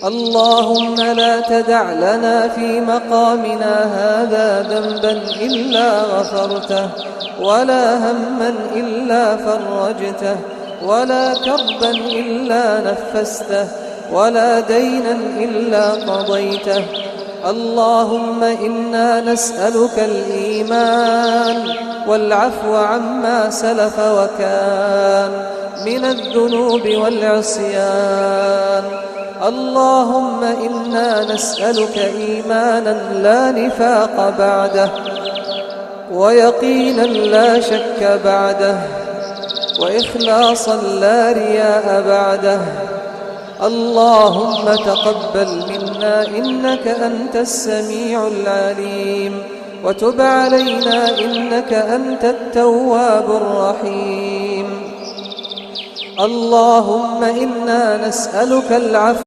اللهم لا تدع لنا في مقامنا هذا ذنبا إلا غفرته، ولا هما إلا فرجته، ولا كربا إلا نفسته، ولا دينا إلا قضيته. اللهم إنا نسألك الإيمان والعفو عما سلف وكان من الذنوب والعصيان. اللهم إنا نسألك إيمانا لا نفاق بعده، ويقينا لا شك بعده، وإخلاصا لا رياء بعده. اللهم تقبل منا إنك أنت السميع العليم، وتب علينا إنك أنت التواب الرحيم. اللهم إنا نسألك العفو